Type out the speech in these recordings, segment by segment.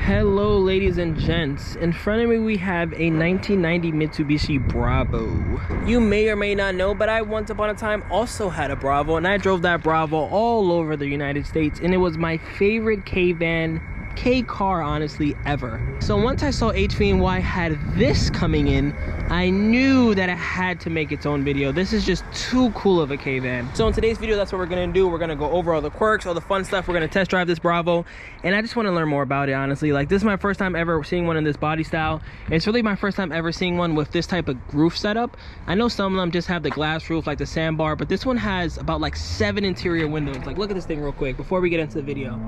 Hello ladies and gents, in front of me we have a 1990 Mitsubishi Bravo. You may or may not know, but I once upon a time also had a Bravo, and I drove that Bravo all over the United States, and it was my favorite K-car honestly ever. So once I saw HV&Y had this coming in, I knew that it had to make its own video. This is just too cool of a K-van. So in today's video, that's what we're gonna do. We're gonna go over all the quirks, all the fun stuff. We're gonna test drive this Bravo, and I just want to learn more about it, honestly. Like, this is my first time ever seeing one in this body style. It's really my first time ever seeing one with this type of roof setup. I know some of them just have the glass roof, like the sandbar, but this one has about like 7 interior windows. Like, look at this thing real quick before we get into the video.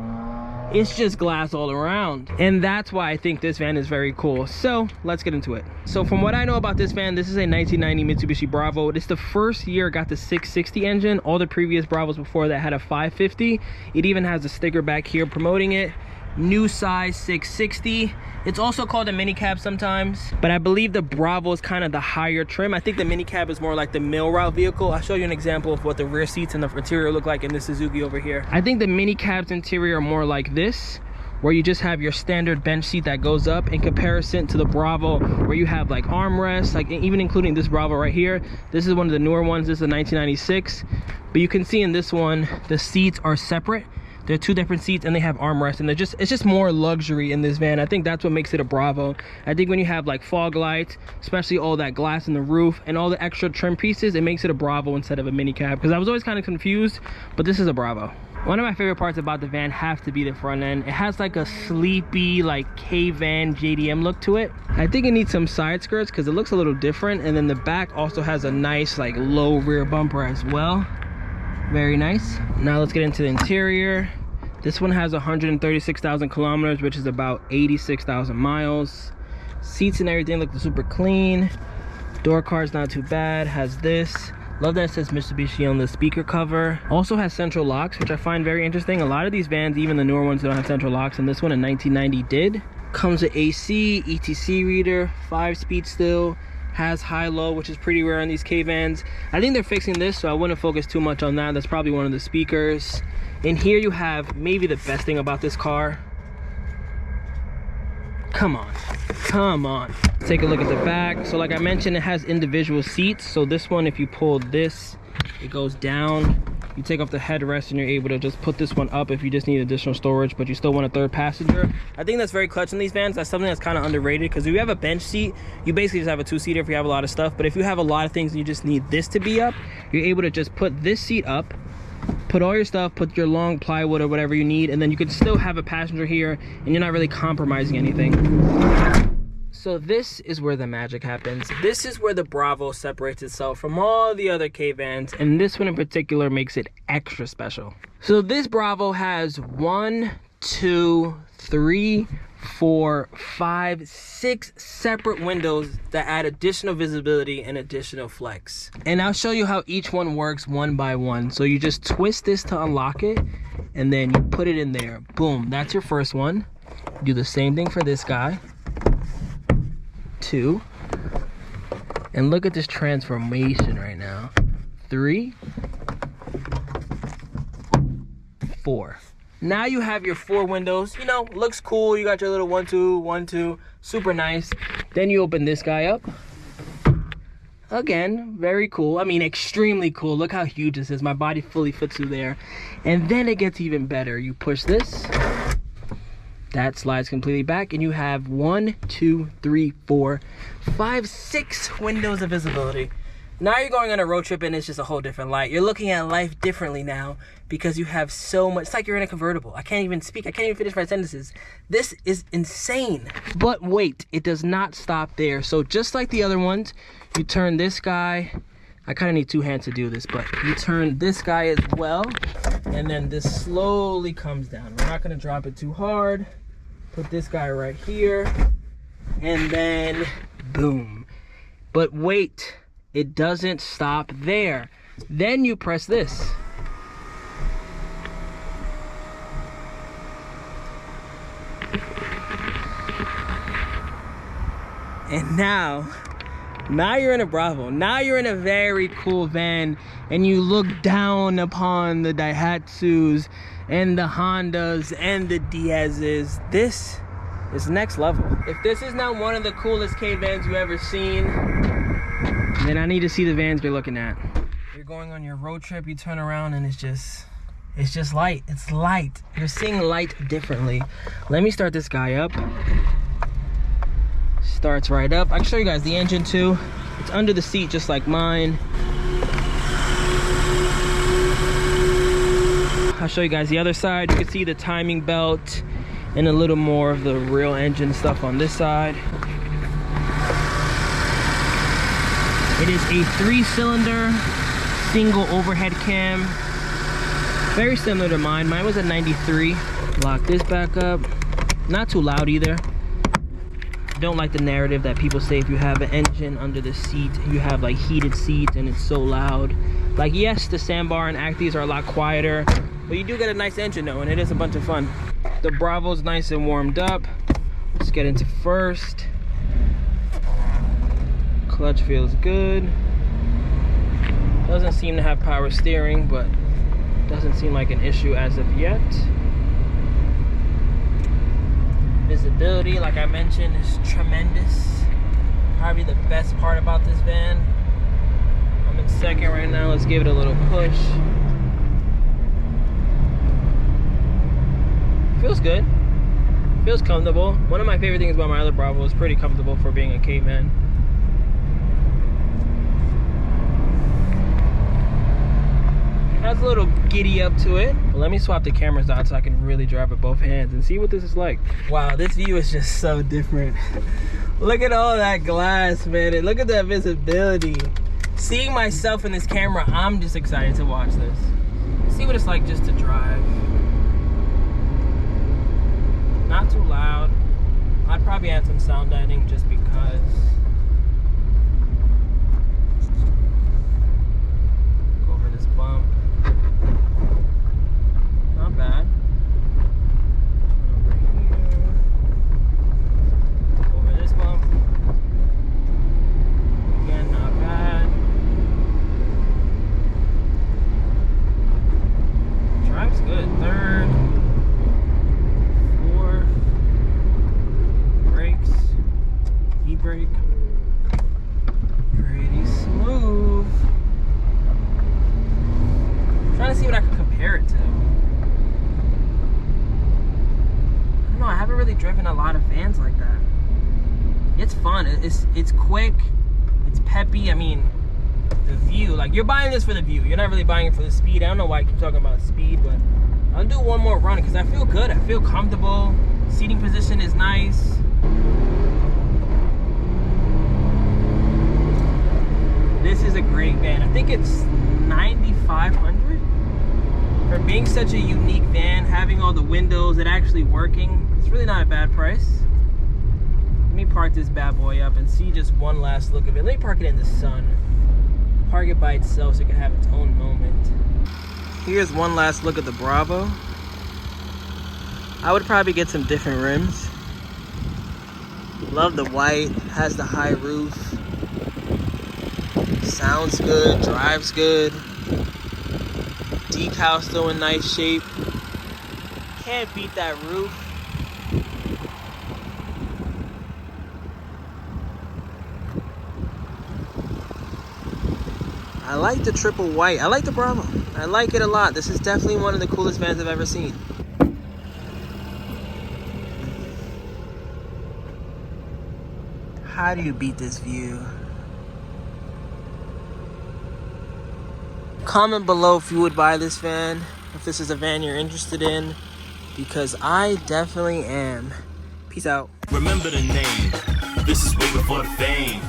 It's just glass all around, and that's why I think this van is very cool. So let's get into it. So from what I know about this van, this is a 1990 Mitsubishi Bravo. It's the first year it got the 660 engine. All the previous Bravos before that had a 550. It even has a sticker back here promoting it. New size 660. It's also called a mini cab sometimes, but I believe the Bravo is kind of the higher trim. I think the mini cab is more like the mill route vehicle. I'll show you an example of what the rear seats and the interior look like in the Suzuki over here. I think the mini cab's interior are more like this, where you just have your standard bench seat that goes up, in comparison to the Bravo where you have like armrests, like even including this Bravo right here. This is one of the newer ones. This is a 1996, but you can see in this one the seats are separate. They're 2 different seats and they have armrests, and it's just more luxury in this van. I think that's what makes it a Bravo. I think when you have like fog lights, especially all that glass in the roof and all the extra trim pieces, it makes it a Bravo instead of a mini cab, because I was always kind of confused, but this is a Bravo. One of my favorite parts about the van have to be the front end. It has like a sleepy, like K-van JDM look to it. I think it needs some side skirts because it looks a little different, and then the back also has a nice like low rear bumper as well. Very nice. Now let's get into the interior. This one has 136,000 kilometers, which is about 86,000 miles. Seats and everything look super clean. Door card's not too bad. Has this. Love that it says Mitsubishi on the speaker cover. Also has central locks, which I find very interesting. A lot of these vans, even the newer ones, don't have central locks, and this one in 1990 did. Comes with AC, ETC reader, 5-speed still. Has high-low, which is pretty rare on these K-vans. I think they're fixing this, so I wouldn't focus too much on that. That's probably one of the speakers. In here you have maybe the best thing about this car. Come on, come on. Let's take a look at the back. So like I mentioned, it has individual seats. So this one, if you pull this, it goes down. You take off the headrest and you're able to just put this one up if you just need additional storage, but you still want a 3rd passenger. I think that's very clutch in these vans. That's something that's kind of underrated, because if you have a bench seat, you basically just have a 2-seater if you have a lot of stuff. But if you have a lot of things and you just need this to be up, you're able to just put this seat up, put all your stuff, put your long plywood or whatever you need, and then you can still have a passenger here and you're not really compromising anything. So this is where the magic happens. This is where the Bravo separates itself from all the other K-vans, and this one in particular makes it extra special. So this Bravo has 1, 2, 3, 4, 5, 6 separate windows that add additional visibility and additional flex. And I'll show you how each one works one by one. So you just twist this to unlock it, and then you put it in there. Boom, that's your first one. Do the same thing for this guy. 2, and look at this transformation right now. 3, 4. Now you have your 4 windows. You know, looks cool. You got your little 1 2 1 2, super nice. Then you open this guy up. Again, very cool. I mean, extremely cool. Look how huge this is. My body fully fits through there. And then it gets even better. You push this, that slides completely back, and you have 1 2 3 4 5 6 windows of visibility. Now you're going on a road trip and it's just a whole different light. You're looking at life differently now because you have so much. It's like you're in a convertible. I can't even speak. I can't even finish my sentences. This is insane. But wait, it does not stop there. So just like the other ones, you turn this guy. I kind of need 2 hands to do this, but you turn this guy as well, and then this slowly comes down. We're not going to drop it too hard. Put this guy right here, and then boom. But wait, it doesn't stop there. Then you press this. And now you're in a Bravo. Now you're in a very cool van, and you look down upon the Daihatsus and the Hondas and the Diazes. This It's next level. If this is not one of the coolest K vans you ever seen, then I need to see the vans you're looking at. You're going on your road trip, you turn around and it's just light. It's light. You're seeing light differently. Let me start this guy up. Starts right up. I can show you guys the engine too. It's under the seat just like mine. I'll show you guys the other side. You can see the timing belt and a little more of the real engine stuff on this side. It is a 3-cylinder single overhead cam. Very similar to mine. Mine was a 93. Lock this back up. Not too loud either. Don't like the narrative that people say if you have an engine under the seat, you have like heated seats and it's so loud. Like, yes, the Sandbar and Acties are a lot quieter, but you do get a nice engine though, and it is a bunch of fun. The Bravo's nice and warmed up. Let's get into first. Clutch feels good. Doesn't seem to have power steering, but doesn't seem like an issue as of yet. Visibility, like I mentioned, is tremendous. Probably the best part about this van. I'm in second right now. Let's give it a little push. Feels good. Feels comfortable. One of my favorite things about my other Bravo is pretty comfortable for being a K van. Has a little giddy up to it. But let me swap the cameras out so I can really drive with both hands and see what this is like. Wow, this view is just so different. Look at all that glass, man. And look at that visibility. Seeing myself in this camera, I'm just excited to watch this. See what it's like just to drive. Not too loud. I'd probably add some sound editing just because. Go over this bump. Not bad. Over here. Over this bump. Again, not bad. Drive's good. Third. Fourth. Brakes. E-brake. Pretty smooth. I'm trying to see what I can compare it to. I haven't really driven a lot of vans like that. It's fun. It's quick. It's peppy. I mean, the view. Like, you're buying this for the view. You're not really buying it for the speed. I don't know why I keep talking about speed, but I'll do one more run because I feel good. I feel comfortable. Seating position is nice. This is a great van. I think it's $9,500 for being such a unique van, having all the windows, it actually working. It's really not a bad price. Let me park this bad boy up and see just one last look of it. Let me park it in the sun. Park it by itself so it can have its own moment. Here's one last look at the Bravo. I would probably get some different rims. Love the white, has the high roof. Sounds good, drives good. Decal still in nice shape. Can't beat that roof. I like the triple white. I like the Bravo. I like it a lot. This is definitely one of the coolest vans I've ever seen. How do you beat this view? Comment below if you would buy this van, if this is a van you're interested in, because I definitely am. Peace out. Remember the name. This is way before the fame.